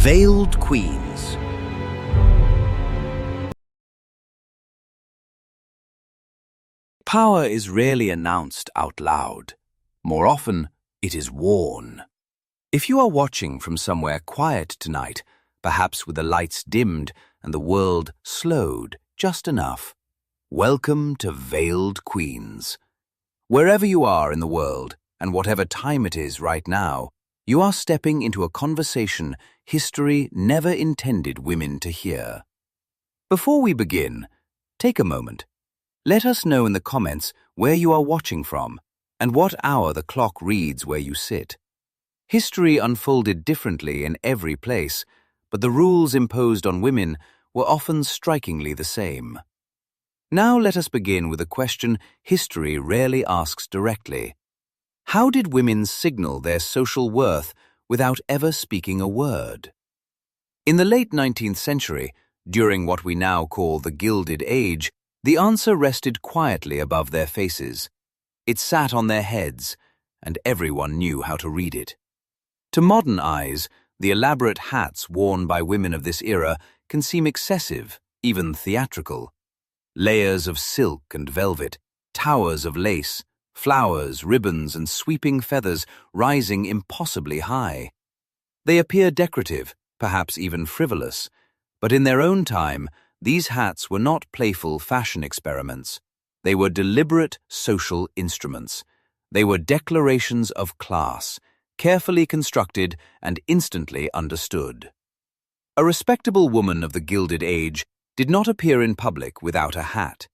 Veiled Queens. Power is rarely announced out loud. More often, it is worn. If you are watching from somewhere quiet tonight, perhaps with the lights dimmed and the world slowed just enough, welcome to Veiled Queens. Wherever you are in the world, and whatever time it is right now, you are stepping into a conversation history never intended women to hear. Before we begin, take a moment. Let us know in the comments where you are watching from and what hour the clock reads where you sit. History unfolded differently in every place, but the rules imposed on women were often strikingly the same. Now let us begin with a question history rarely asks directly. How did women signal their social worth without ever speaking a word? In the late 19th century, during what we now call the Gilded Age, the answer rested quietly above their faces. It sat on their heads, and everyone knew how to read it. To modern eyes, the elaborate hats worn by women of this era can seem excessive, even theatrical. Layers of silk and velvet, towers of lace, flowers, ribbons, and sweeping feathers rising impossibly high. They appear decorative, perhaps even frivolous, but in their own time, these hats were not playful fashion experiments. They were deliberate social instruments. They were declarations of class, carefully constructed and instantly understood. A respectable woman of the Gilded Age did not appear in public without a hat.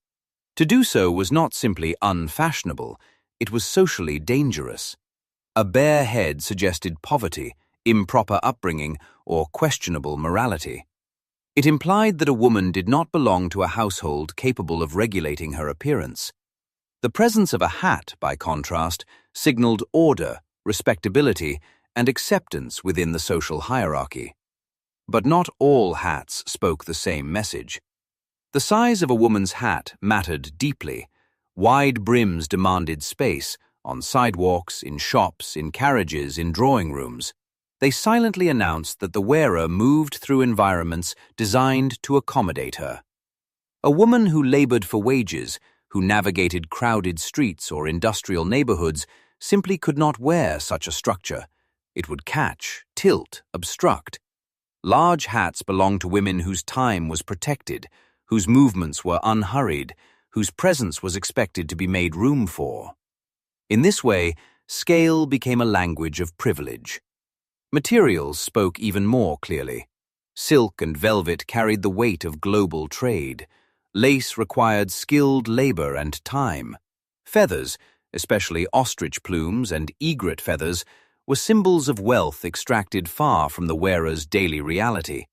To do so was not simply unfashionable, it was socially dangerous. A bare head suggested poverty, improper upbringing, or questionable morality. It implied that a woman did not belong to a household capable of regulating her appearance. The presence of a hat, by contrast, signaled order, respectability, and acceptance within the social hierarchy. But not all hats spoke the same message. The size of a woman's hat mattered deeply. Wide brims demanded space, on sidewalks, in shops, in carriages, in drawing rooms. They silently announced that the wearer moved through environments designed to accommodate her. A woman who labored for wages, who navigated crowded streets or industrial neighborhoods, simply could not wear such a structure. It would catch, tilt, obstruct. Large hats belonged to women whose time was protected, whose movements were unhurried, whose presence was expected to be made room for. In this way, scale became a language of privilege. Materials spoke even more clearly. Silk and velvet carried the weight of global trade. Lace required skilled labor and time. Feathers, especially ostrich plumes and egret feathers, were symbols of wealth extracted far from the wearer's daily reality.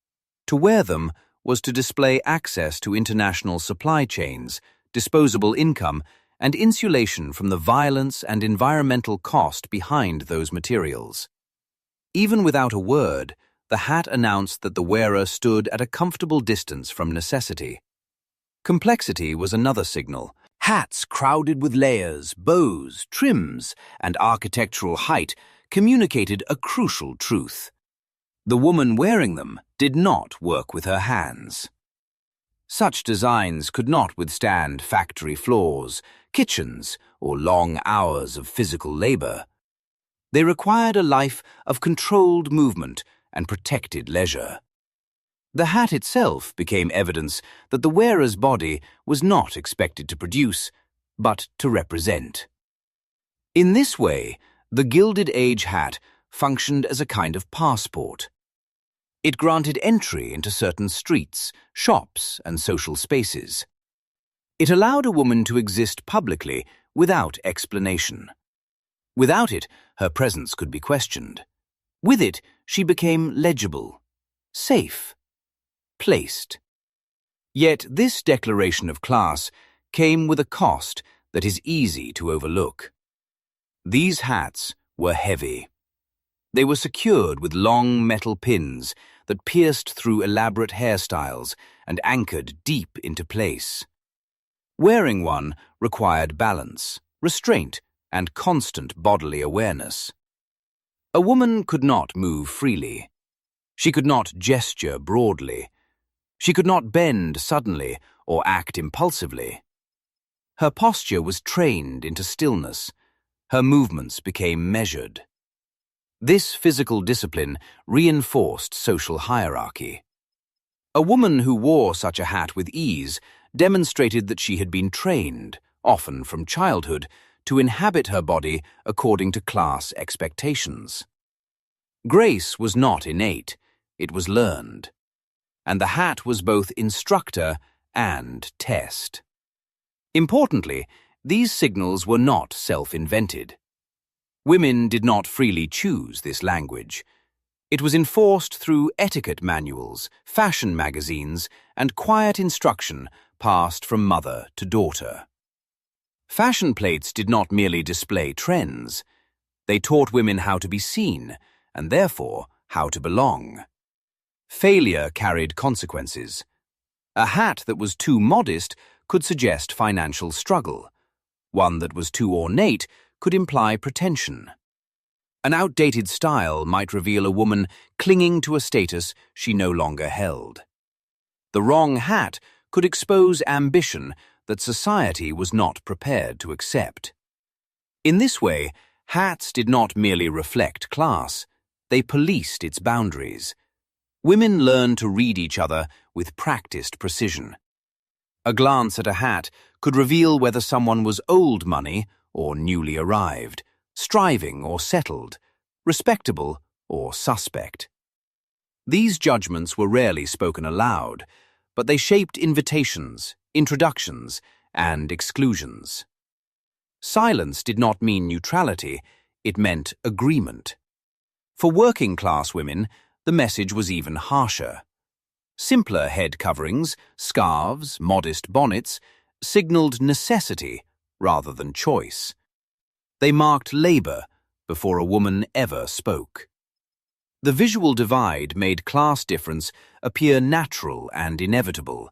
To wear them was to display access to international supply chains, disposable income, and insulation from the violence and environmental cost behind those materials. Even without a word, the hat announced that the wearer stood at a comfortable distance from necessity. Complexity was another signal. Hats crowded with layers, bows, trims, and architectural height communicated a crucial truth. The woman wearing them did not work with her hands. Such designs could not withstand factory floors, kitchens, or long hours of physical labor. They required a life of controlled movement and protected leisure. The hat itself became evidence that the wearer's body was not expected to produce, but to represent. In this way, the Gilded Age hat functioned as a kind of passport. It granted entry into certain streets, shops, and social spaces. It allowed a woman to exist publicly without explanation. Without it, her presence could be questioned. With it, she became legible, safe, placed. Yet this declaration of class came with a cost that is easy to overlook. These hats were heavy. They were secured with long metal pins that pierced through elaborate hairstyles and anchored deep into place. Wearing one required balance, restraint, and constant bodily awareness. A woman could not move freely. She could not gesture broadly. She could not bend suddenly or act impulsively. Her posture was trained into stillness. Her movements became measured. This physical discipline reinforced social hierarchy. A woman who wore such a hat with ease demonstrated that she had been trained, often from childhood, to inhabit her body according to class expectations. Grace was not innate, it was learned. And the hat was both instructor and test. Importantly, these signals were not self-invented. Women did not freely choose this language. It was enforced through etiquette manuals, fashion magazines, and quiet instruction passed from mother to daughter. Fashion plates did not merely display trends. They taught women how to be seen, and therefore how to belong. Failure carried consequences. A hat that was too modest could suggest financial struggle. One that was too ornate could imply pretension. An outdated style might reveal a woman clinging to a status she no longer held. The wrong hat could expose ambition that society was not prepared to accept. In this way, hats did not merely reflect class, they policed its boundaries. Women learned to read each other with practiced precision. A glance at a hat could reveal whether someone was old money or newly arrived, striving or settled, respectable or suspect. These judgments were rarely spoken aloud, but they shaped invitations, introductions, and exclusions. Silence did not mean neutrality, it meant agreement. For working-class women, the message was even harsher. Simpler head coverings, scarves, modest bonnets, signaled necessity rather than choice. They marked labor before a woman ever spoke. The visual divide made class difference appear natural and inevitable,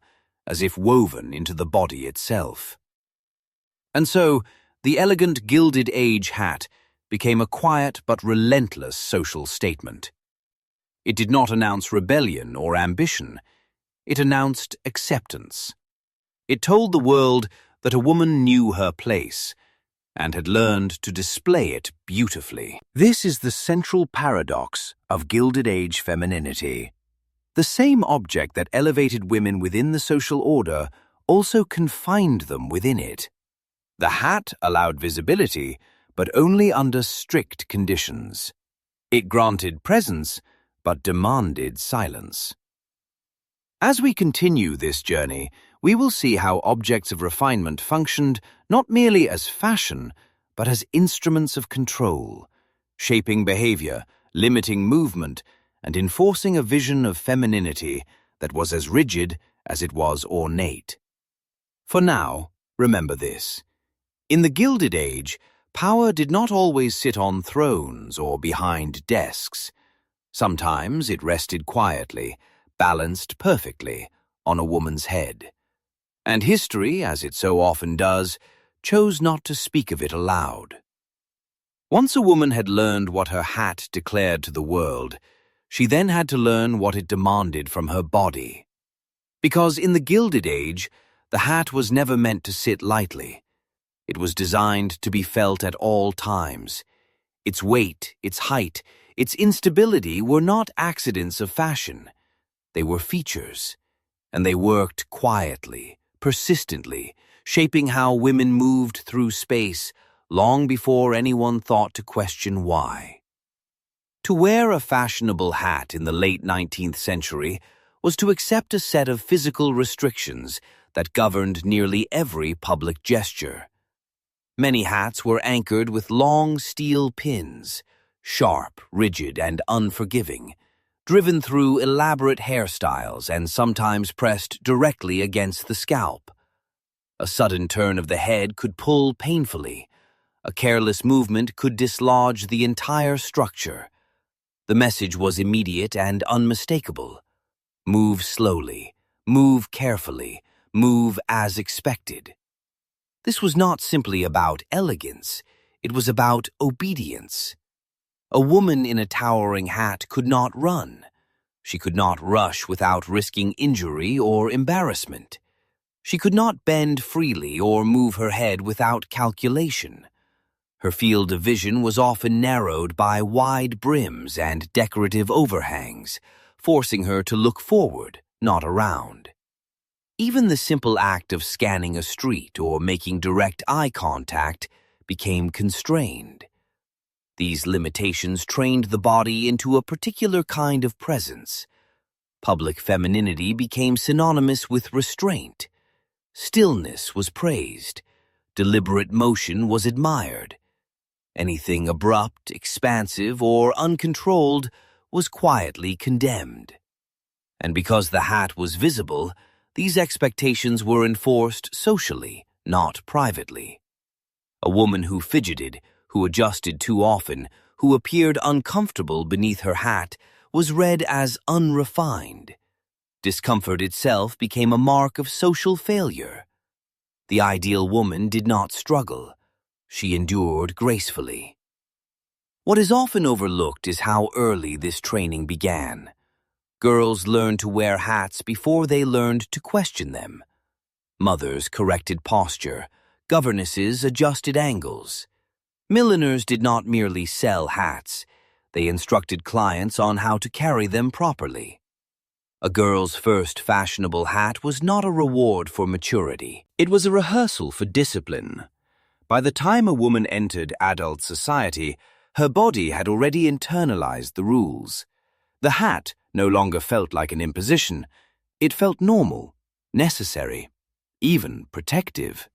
as if woven into the body itself. And so, the elegant Gilded Age hat became a quiet but relentless social statement. It did not announce rebellion or ambition. It announced acceptance. It told the world that a woman knew her place and had learned to display it beautifully. This is the central paradox of Gilded Age femininity. The same object that elevated women within the social order also confined them within it. The hat allowed visibility, but only under strict conditions. It granted presence, but demanded silence. As we continue this journey, we will see how objects of refinement functioned not merely as fashion, but as instruments of control, shaping behavior, limiting movement, and enforcing a vision of femininity that was as rigid as it was ornate. For now, remember this. In the Gilded Age, power did not always sit on thrones or behind desks. Sometimes it rested quietly, balanced perfectly, on a woman's head. And history, as it so often does, chose not to speak of it aloud. Once a woman had learned what her hat declared to the world, she then had to learn what it demanded from her body. Because in the Gilded Age, the hat was never meant to sit lightly. It was designed to be felt at all times. Its weight, its height, its instability were not accidents of fashion. They were features, and they worked quietly, persistently, shaping how women moved through space long before anyone thought to question why. To wear a fashionable hat in the late 19th century was to accept a set of physical restrictions that governed nearly every public gesture. Many hats were anchored with long steel pins, sharp, rigid, and unforgiving, driven through elaborate hairstyles and sometimes pressed directly against the scalp. A sudden turn of the head could pull painfully. A careless movement could dislodge the entire structure. The message was immediate and unmistakable. Move slowly, move carefully, move as expected. This was not simply about elegance, it was about obedience. A woman in a towering hat could not run. She could not rush without risking injury or embarrassment. She could not bend freely or move her head without calculation. Her field of vision was often narrowed by wide brims and decorative overhangs, forcing her to look forward, not around. Even the simple act of scanning a street or making direct eye contact became constrained. These limitations trained the body into a particular kind of presence. Public femininity became synonymous with restraint. Stillness was praised. Deliberate motion was admired. Anything abrupt, expansive, or uncontrolled was quietly condemned. And because the hat was visible, these expectations were enforced socially, not privately. A woman who fidgeted, who adjusted too often, who appeared uncomfortable beneath her hat, was read as unrefined. Discomfort itself became a mark of social failure. The ideal woman did not struggle. She endured gracefully. What is often overlooked is how early this training began. Girls learned to wear hats before they learned to question them. Mothers corrected posture. Governesses adjusted angles. Milliners did not merely sell hats. They instructed clients on how to carry them properly. A girl's first fashionable hat was not a reward for maturity. It was a rehearsal for discipline. By the time a woman entered adult society, her body had already internalized the rules. The hat no longer felt like an imposition. It felt normal, necessary, even protective.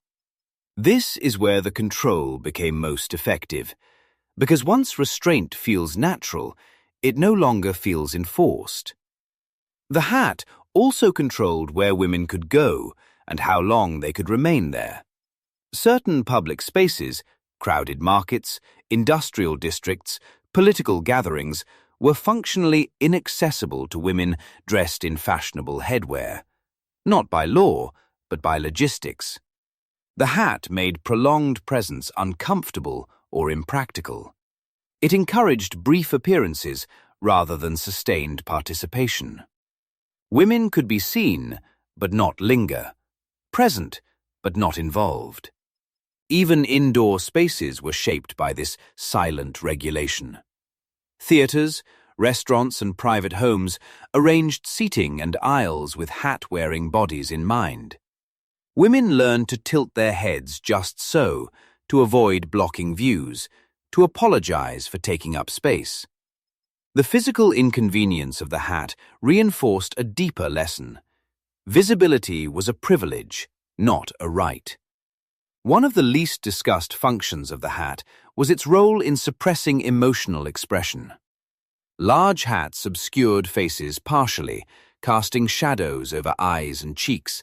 This is where the control became most effective, because once restraint feels natural, it no longer feels enforced. The hat also controlled where women could go and how long they could remain there. Certain public spaces, crowded markets, industrial districts, political gatherings, were functionally inaccessible to women dressed in fashionable headwear, not by law, but by logistics. The hat made prolonged presence uncomfortable or impractical. It encouraged brief appearances rather than sustained participation. Women could be seen, but not linger, present, but not involved. Even indoor spaces were shaped by this silent regulation. Theaters, restaurants, and private homes arranged seating and aisles with hat-wearing bodies in mind. Women learned to tilt their heads just so, to avoid blocking views, to apologize for taking up space. The physical inconvenience of the hat reinforced a deeper lesson. Visibility was a privilege, not a right. One of the least discussed functions of the hat was its role in suppressing emotional expression. Large hats obscured faces partially, casting shadows over eyes and cheeks.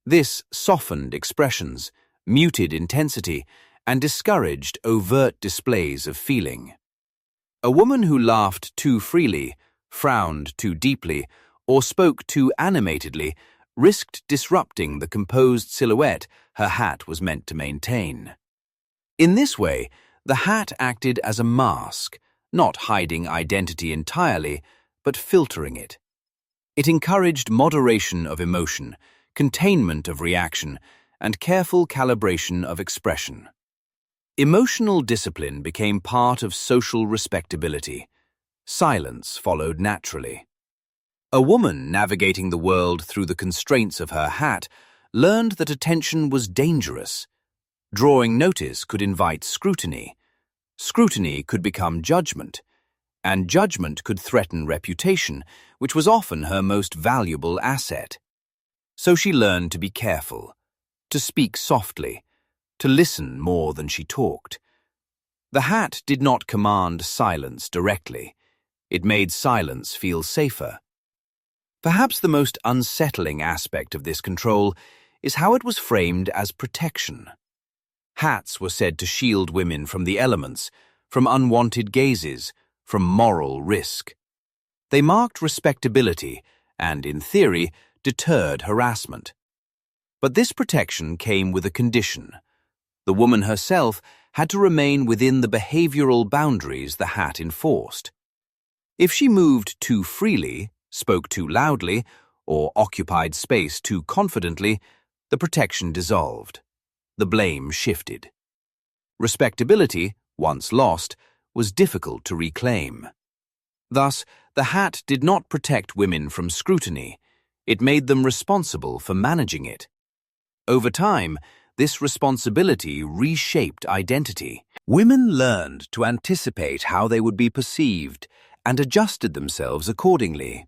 This softened expressions, muted intensity, and discouraged overt displays of feeling. A woman who laughed too freely, frowned too deeply, or spoke too animatedly risked disrupting the composed silhouette her hat was meant to maintain. In this way, the hat acted as a mask, not hiding identity entirely, but filtering it. It encouraged moderation of emotion, containment of reaction, and careful calibration of expression. Emotional discipline became part of social respectability. Silence followed naturally. A woman navigating the world through the constraints of her hat learned that attention was dangerous. Drawing notice could invite scrutiny. Scrutiny could become judgment, and judgment could threaten reputation, which was often her most valuable asset. So she learned to be careful, to speak softly, to listen more than she talked. The hat did not command silence directly. It made silence feel safer. Perhaps the most unsettling aspect of this control is how it was framed as protection. Hats were said to shield women from the elements, from unwanted gazes, from moral risk. They marked respectability and, in theory, deterred harassment. But this protection came with a condition. The woman herself had to remain within the behavioral boundaries the hat enforced. If she moved too freely, spoke too loudly, or occupied space too confidently, the protection dissolved. The blame shifted. Respectability, once lost, was difficult to reclaim. Thus, the hat did not protect women from scrutiny. It made them responsible for managing it. Over time, this responsibility reshaped identity. Women learned to anticipate how they would be perceived and adjusted themselves accordingly.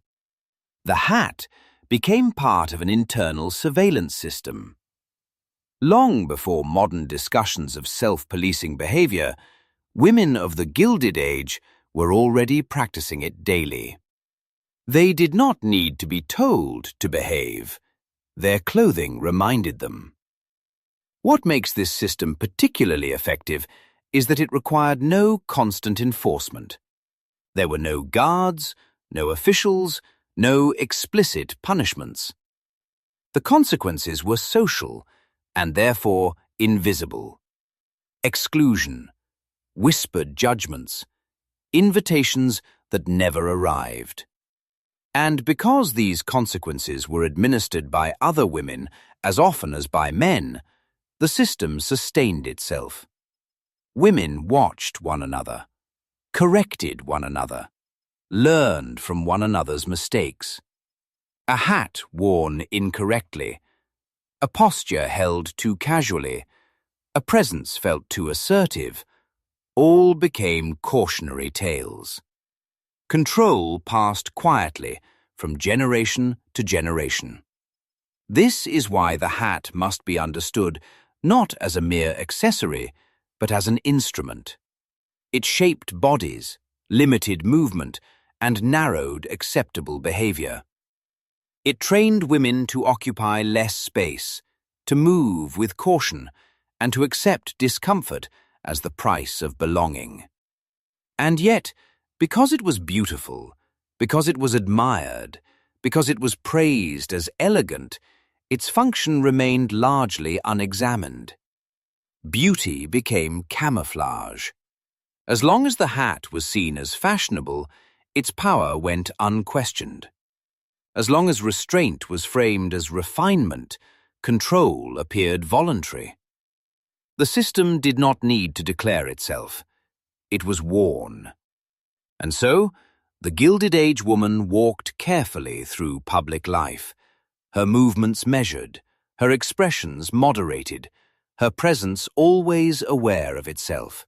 The hat became part of an internal surveillance system. Long before modern discussions of self-policing behavior, women of the Gilded Age were already practicing it daily. They did not need to be told to behave. Their clothing reminded them. What makes this system particularly effective is that it required no constant enforcement. There were no guards, no officials, no explicit punishments. The consequences were social and therefore invisible. Exclusion, whispered judgments, invitations that never arrived. And because these consequences were administered by other women as often as by men, the system sustained itself. Women watched one another, corrected one another, learned from one another's mistakes. A hat worn incorrectly, a posture held too casually, a presence felt too assertive, all became cautionary tales. Control passed quietly from generation to generation. This is why the hat must be understood not as a mere accessory, but as an instrument. It shaped bodies, limited movement, and narrowed acceptable behavior. It trained women to occupy less space, to move with caution, and to accept discomfort as the price of belonging. And yet, because it was beautiful, because it was admired, because it was praised as elegant, its function remained largely unexamined. Beauty became camouflage. As long as the hat was seen as fashionable, its power went unquestioned. As long as restraint was framed as refinement, control appeared voluntary. The system did not need to declare itself. It was worn. And so, the Gilded Age woman walked carefully through public life, her movements measured, her expressions moderated, her presence always aware of itself.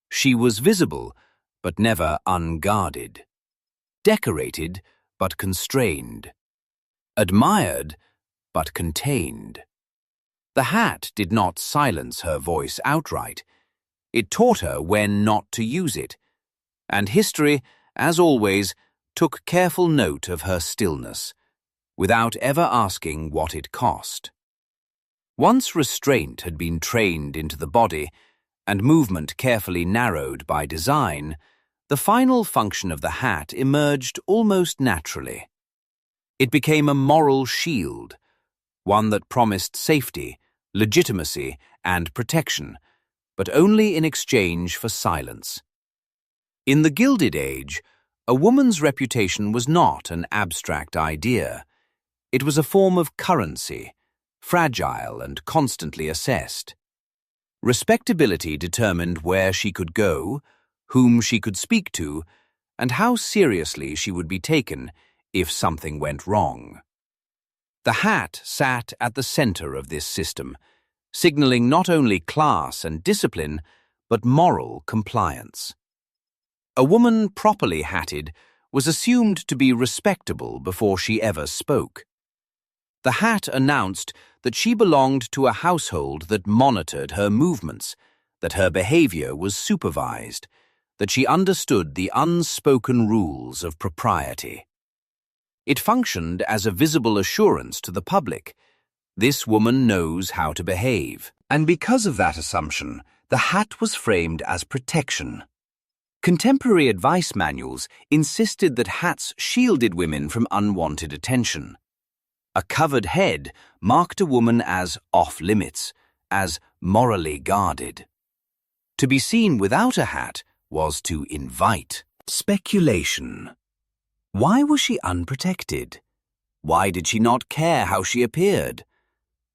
She was visible, but never unguarded, decorated, but constrained, admired, but contained. The hat did not silence her voice outright. It taught her when not to use it, and history, as always, took careful note of her stillness, without ever asking what it cost. Once restraint had been trained into the body, and movement carefully narrowed by design, the final function of the hat emerged almost naturally. It became a moral shield, one that promised safety, legitimacy, and protection, but only in exchange for silence. In the Gilded Age, a woman's reputation was not an abstract idea. It was a form of currency, fragile and constantly assessed. Respectability determined where she could go, whom she could speak to, and how seriously she would be taken if something went wrong. The hat sat at the center of this system, signaling not only class and discipline, but moral compliance. A woman properly hatted was assumed to be respectable before she ever spoke. The hat announced that she belonged to a household that monitored her movements, that her behavior was supervised, that she understood the unspoken rules of propriety. It functioned as a visible assurance to the public. This woman knows how to behave. And because of that assumption, the hat was framed as protection. Contemporary advice manuals insisted that hats shielded women from unwanted attention. A covered head marked a woman as off-limits, as morally guarded. To be seen without a hat was to invite speculation. Why was she unprotected? Why did she not care how she appeared?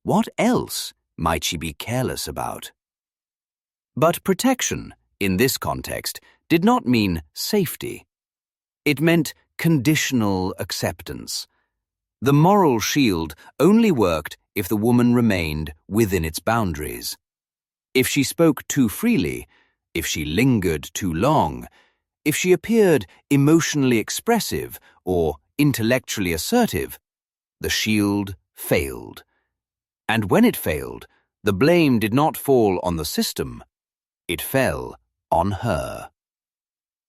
What else might she be careless about? But protection, in this context, did not mean safety. It meant conditional acceptance. The moral shield only worked if the woman remained within its boundaries. If she spoke too freely, if she lingered too long, if she appeared emotionally expressive or intellectually assertive, the shield failed. And when it failed, the blame did not fall on the system, it fell on her.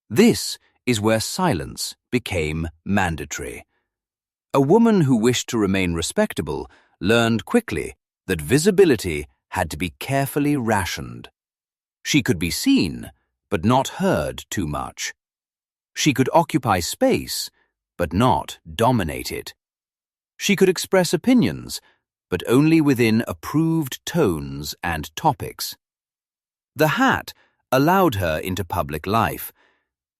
This is where silence became mandatory. A woman who wished to remain respectable learned quickly that visibility had to be carefully rationed. She could be seen, but not heard too much. She could occupy space, but not dominate it. She could express opinions, but only within approved tones and topics. The hat allowed her into public life,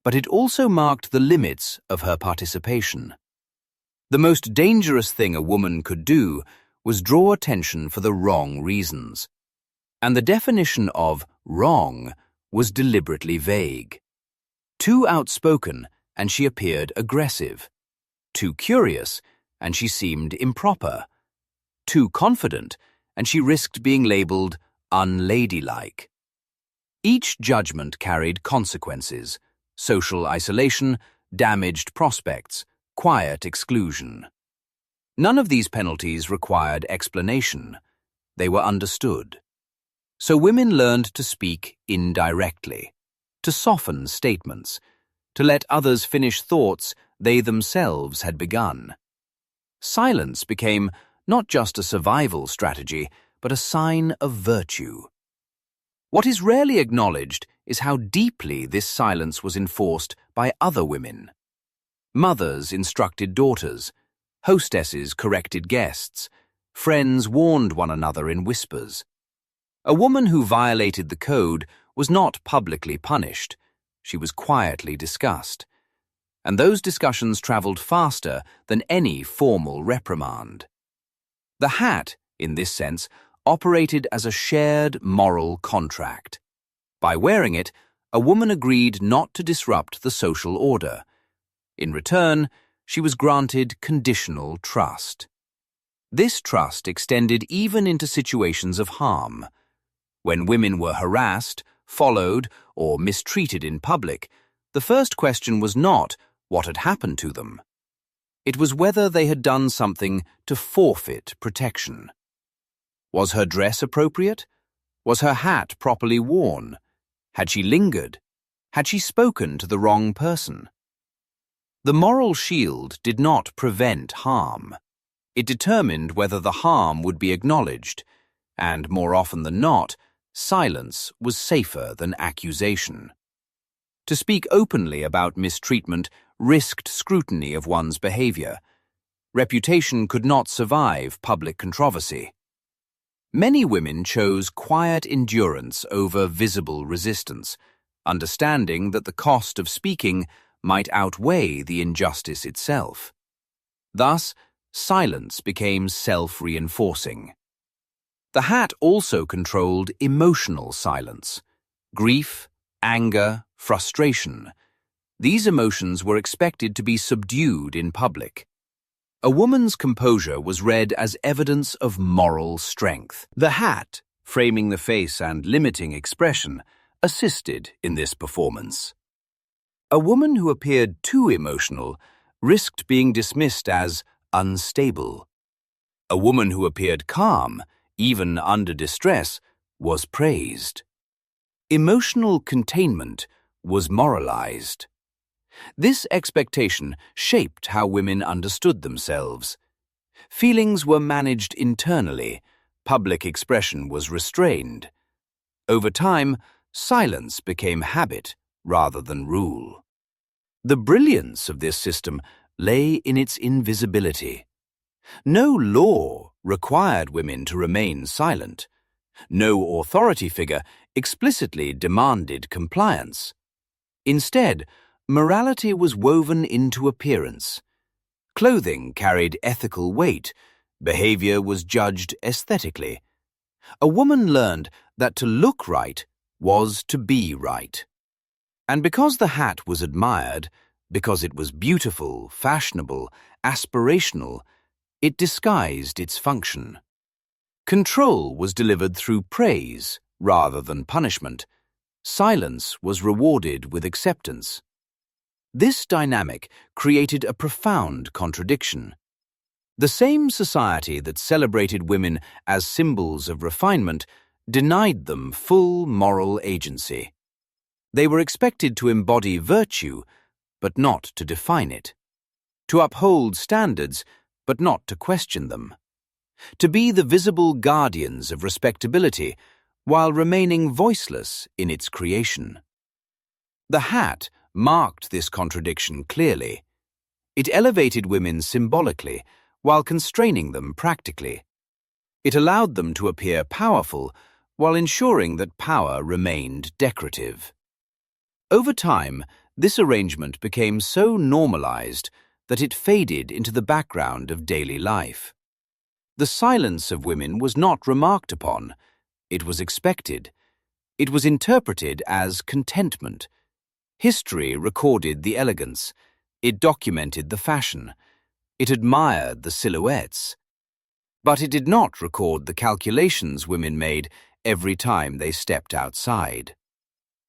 but it also marked the limits of her participation. The most dangerous thing a woman could do was draw attention for the wrong reasons, and the definition of wrong was deliberately vague. Too outspoken, and she appeared aggressive. Too curious, and she seemed improper. Too confident, and she risked being labeled unladylike. Each judgment carried consequences: social isolation, damaged prospects, quiet exclusion. None of these penalties required explanation. They were understood. So women learned to speak indirectly, to soften statements, to let others finish thoughts they themselves had begun. Silence became not just a survival strategy, but a sign of virtue. What is rarely acknowledged is how deeply this silence was enforced by other women. Mothers instructed daughters, hostesses corrected guests, friends warned one another in whispers. A woman who violated the code was not publicly punished, she was quietly discussed. And those discussions traveled faster than any formal reprimand. The hat, in this sense, operated as a shared moral contract. By wearing it, a woman agreed not to disrupt the social order. In return, she was granted conditional trust. This trust extended even into situations of harm. When women were harassed, followed, or mistreated in public, the first question was not what had happened to them. It was whether they had done something to forfeit protection. Was her dress appropriate? Was her hat properly worn? Had she lingered? Had she spoken to the wrong person? The moral shield did not prevent harm. It determined whether the harm would be acknowledged, and more often than not, silence was safer than accusation. To speak openly about mistreatment risked scrutiny of one's behavior. Reputation could not survive public controversy. Many women chose quiet endurance over visible resistance, understanding that the cost of speaking might outweigh the injustice itself. Thus, silence became self-reinforcing. The hat also controlled emotional silence. Grief, anger, frustration. These emotions were expected to be subdued in public. A woman's composure was read as evidence of moral strength. The hat, framing the face and limiting expression, assisted in this performance. A woman who appeared too emotional risked being dismissed as unstable. A woman who appeared calm, even under distress, was praised. Emotional containment was moralized. This expectation shaped how women understood themselves. Feelings were managed internally, public expression was restrained. Over time, silence became habit rather than rule. The brilliance of this system lay in its invisibility. No law required women to remain silent. No authority figure explicitly demanded compliance. Instead, Morality was woven into appearance. Clothing carried ethical weight. Behavior was judged aesthetically. A woman learned that to look right was to be right. And because the hat was admired, because it was beautiful, fashionable, aspirational, it disguised its function. Control was delivered through praise rather than punishment. Silence was rewarded with acceptance. This dynamic created a profound contradiction. The same society that celebrated women as symbols of refinement denied them full moral agency. They were expected to embody virtue, but not to define it, to uphold standards, but not to question them, to be the visible guardians of respectability while remaining voiceless in its creation. The hat marked this contradiction clearly. It elevated women symbolically while constraining them practically. It allowed them to appear powerful while ensuring that power remained decorative. Over time, this arrangement became so normalized that it faded into the background of daily life. The silence of women was not remarked upon. It was expected. It was interpreted as contentment. History recorded the elegance. It documented the fashion. It admired the silhouettes. But it did not record the calculations women made every time they stepped outside.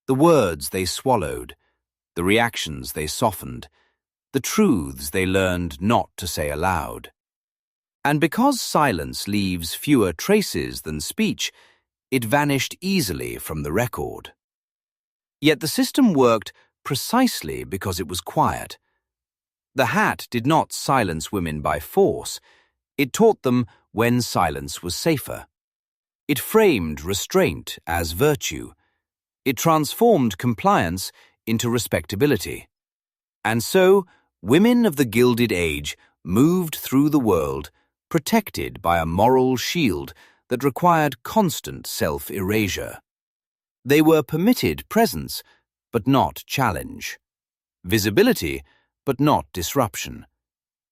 The words they swallowed, the reactions they softened, the truths they learned not to say aloud. And because silence leaves fewer traces than speech, it vanished easily from the record. Yet the system worked precisely because it was quiet. The hat did not silence women by force. It taught them when silence was safer. It framed restraint as virtue. It transformed compliance into respectability. And so, women of the Gilded Age moved through the world protected by a moral shield that required constant self-erasure. They were permitted presence, but not challenge. Visibility, but not disruption.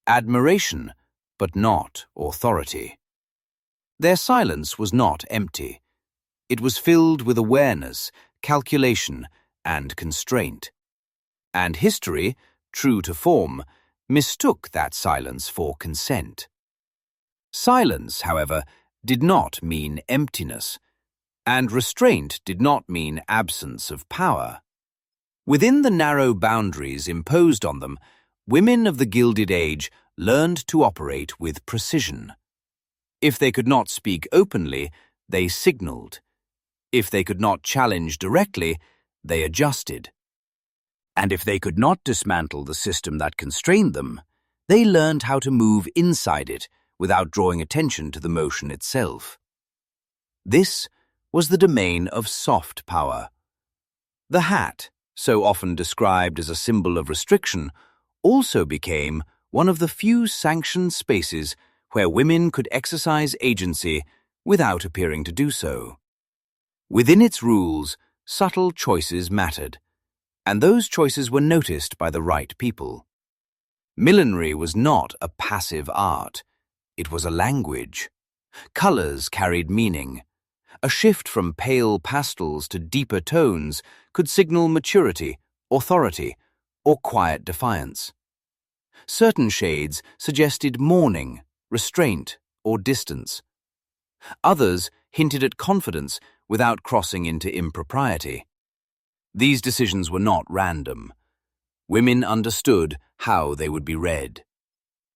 Admiration, but not authority. Their silence was not empty. It was filled with awareness, calculation, and constraint. And history, true to form, mistook that silence for consent. Silence, however, did not mean emptiness, and restraint did not mean absence of power. Within the narrow boundaries imposed on them, women of the Gilded Age learned to operate with precision. If they could not speak openly, they signaled. If they could not challenge directly, they adjusted. And if they could not dismantle the system that constrained them, they learned how to move inside it without drawing attention to the motion itself. This was the domain of soft power. The hat, so often described as a symbol of restriction, also became one of the few sanctioned spaces where women could exercise agency without appearing to do so. Within its rules, subtle choices mattered, and those choices were noticed by the right people. Millinery was not a passive art. It was a language. Colors carried meaning. A shift from pale pastels to deeper tones could signal maturity, authority, or quiet defiance. Certain shades suggested mourning, restraint, or distance. Others hinted at confidence without crossing into impropriety. These decisions were not random. Women understood how they would be read.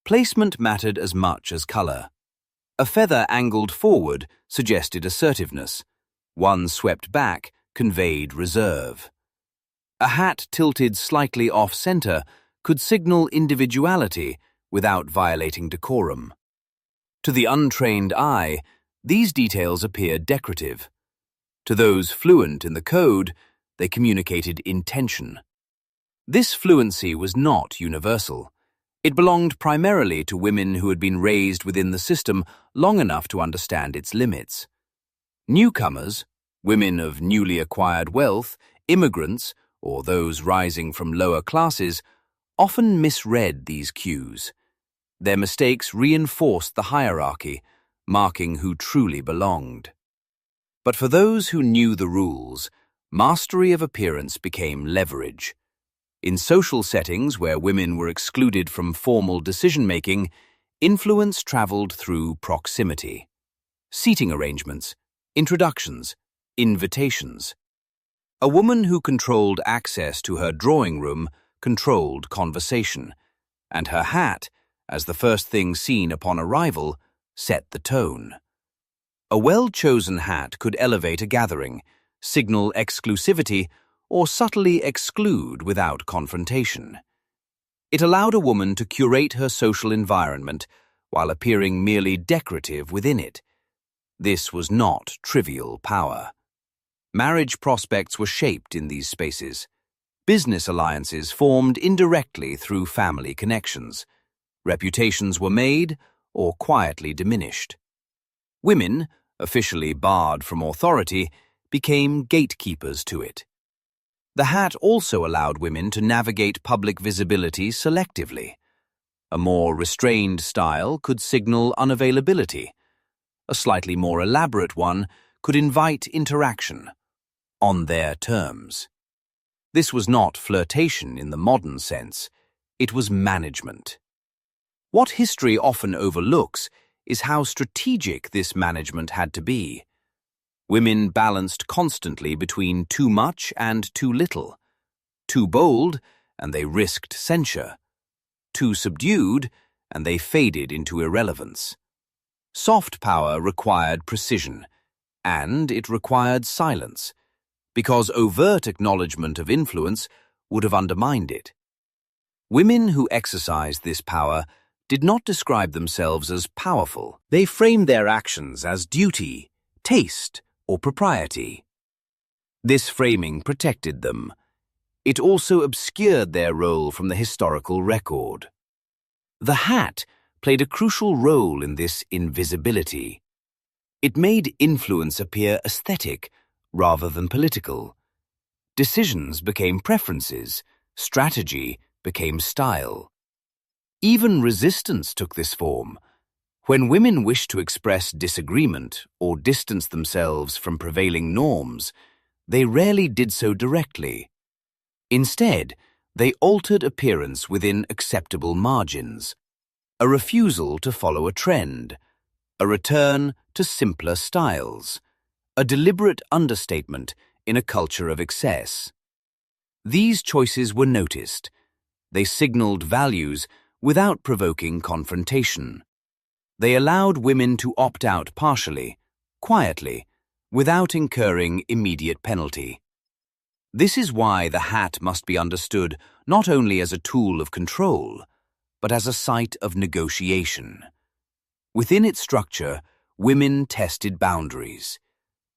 Placement mattered as much as color. A feather angled forward suggested assertiveness. One swept back conveyed reserve. A hat tilted slightly off-center could signal individuality without violating decorum. To the untrained eye, these details appeared decorative. To those fluent in the code, they communicated intention. This fluency was not universal. It belonged primarily to women who had been raised within the system long enough to understand its limits. Newcomers, women of newly acquired wealth, immigrants, or those rising from lower classes, often misread these cues. Their mistakes reinforced the hierarchy, marking who truly belonged. But for those who knew the rules, mastery of appearance became leverage. In social settings where women were excluded from formal decision-making, influence traveled through proximity. Seating arrangements, introductions, invitations. A woman who controlled access to her drawing room controlled conversation, and her hat, as the first thing seen upon arrival, set the tone. A well-chosen hat could elevate a gathering, signal exclusivity, or subtly exclude without confrontation. It allowed a woman to curate her social environment while appearing merely decorative within it. This was not trivial power. Marriage prospects were shaped in these spaces. Business alliances formed indirectly through family connections. Reputations were made or quietly diminished. Women, officially barred from authority, became gatekeepers to it. The hat also allowed women to navigate public visibility selectively. A more restrained style could signal unavailability. A slightly more elaborate one could invite interaction, on their terms. This was not flirtation in the modern sense, it was management. What history often overlooks is how strategic this management had to be. Women balanced constantly between too much and too little. Too bold, and they risked censure. Too subdued, and they faded into irrelevance. Soft power required precision, and it required silence, because overt acknowledgement of influence would have undermined it. Women who exercised this power did not describe themselves as powerful. They framed their actions as duty, taste, or propriety. This framing protected them. It also obscured their role from the historical record. The hat played a crucial role in this invisibility. It made influence appear aesthetic rather than political. Decisions became preferences, strategy became style. Even resistance took this form. When women wished to express disagreement or distance themselves from prevailing norms, they rarely did so directly. Instead, they altered appearance within acceptable margins. A refusal to follow a trend, a return to simpler styles, a deliberate understatement in a culture of excess. These choices were noticed. They signaled values without provoking confrontation. They allowed women to opt out partially, quietly, without incurring immediate penalty. This is why the hat must be understood not only as a tool of control, but as a site of negotiation. Within its structure, women tested boundaries.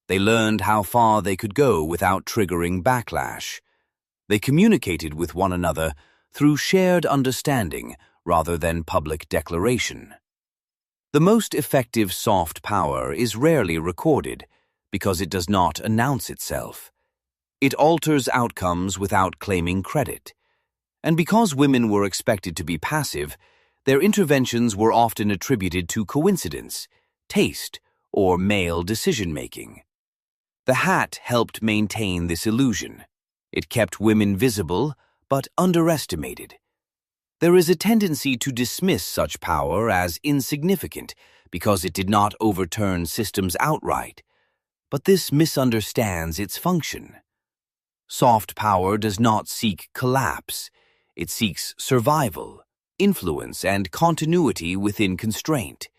They learned how far they could go without triggering backlash. They communicated with one another through shared understanding rather than public declaration. The most effective soft power is rarely recorded because it does not announce itself. It alters outcomes without claiming credit. And because women were expected to be passive, their interventions were often attributed to coincidence, taste, or male decision-making. The hat helped maintain this illusion. It kept women visible, but underestimated. There is a tendency to dismiss such power as insignificant because it did not overturn systems outright, but this misunderstands its function. Soft power does not seek collapse. It seeks survival, influence, and continuity within constraint.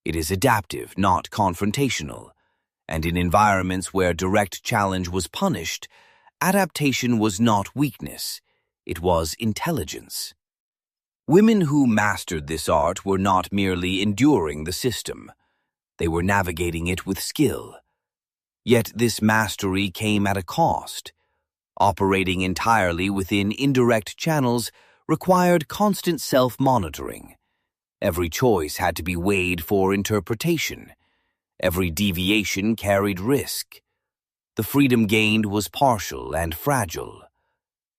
It is adaptive, not confrontational, and in environments where direct challenge was punished, adaptation was not weakness, it was intelligence. Women who mastered this art were not merely enduring the system. They were navigating it with skill. Yet this mastery came at a cost. Operating entirely within indirect channels required constant self-monitoring. Every choice had to be weighed for interpretation. Every deviation carried risk. The freedom gained was partial and fragile.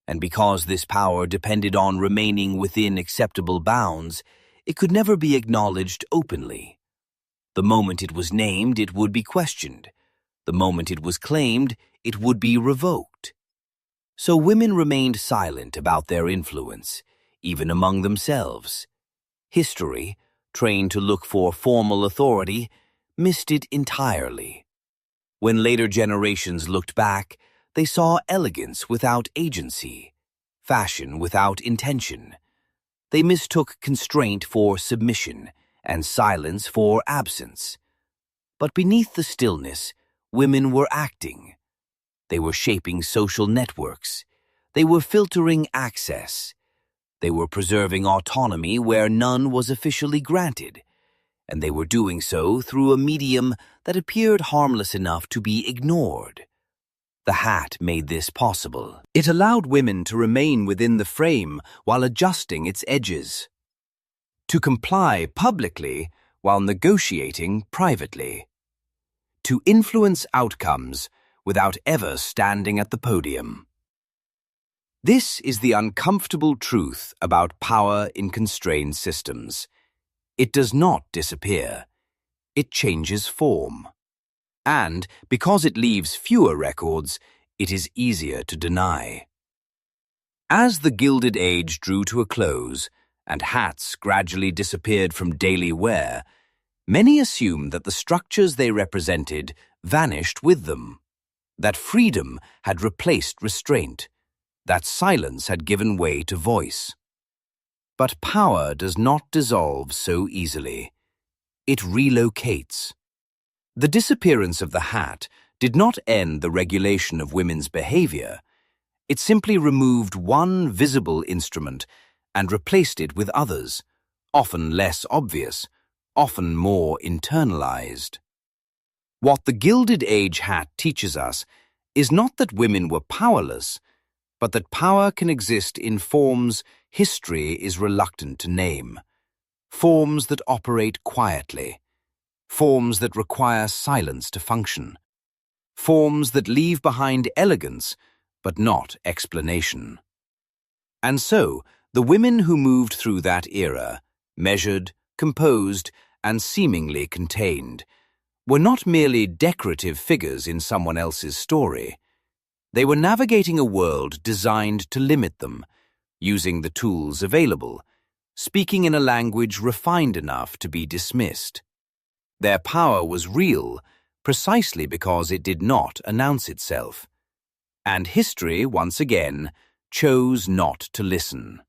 and because this power depended on remaining within acceptable bounds, it could never be acknowledged openly. The moment it was named, it would be questioned. The moment it was claimed, it would be revoked. So women remained silent about their influence, even among themselves. History, trained to look for formal authority, missed it entirely. When later generations looked back, they saw elegance without agency, fashion without intention. They mistook constraint for submission and silence for absence. But beneath the stillness, women were acting. They were shaping social networks. They were filtering access. They were preserving autonomy where none was officially granted. And they were doing so through a medium that appeared harmless enough to be ignored. The hat made this possible. It allowed women to remain within the frame while adjusting its edges, to comply publicly while negotiating privately, to influence outcomes without ever standing at the podium. This is the uncomfortable truth about power in constrained systems. It does not disappear. It changes form. And because it leaves fewer records, it is easier to deny. As the Gilded Age drew to a close and hats gradually disappeared from daily wear, many assumed that the structures they represented vanished with them, that freedom had replaced restraint, that silence had given way to voice. But power does not dissolve so easily. It relocates. The disappearance of the hat did not end the regulation of women's behavior. It simply removed one visible instrument and replaced it with others, often less obvious, often more internalized. What the Gilded Age hat teaches us is not that women were powerless, but that power can exist in forms history is reluctant to name, forms that operate quietly, forms that require silence to function, forms that leave behind elegance but not explanation. And so, the women who moved through that era, measured, composed, and seemingly contained, were not merely decorative figures in someone else's story. They were navigating a world designed to limit them, using the tools available, speaking in a language refined enough to be dismissed. Their power was real precisely because it did not announce itself. And history, once again, chose not to listen.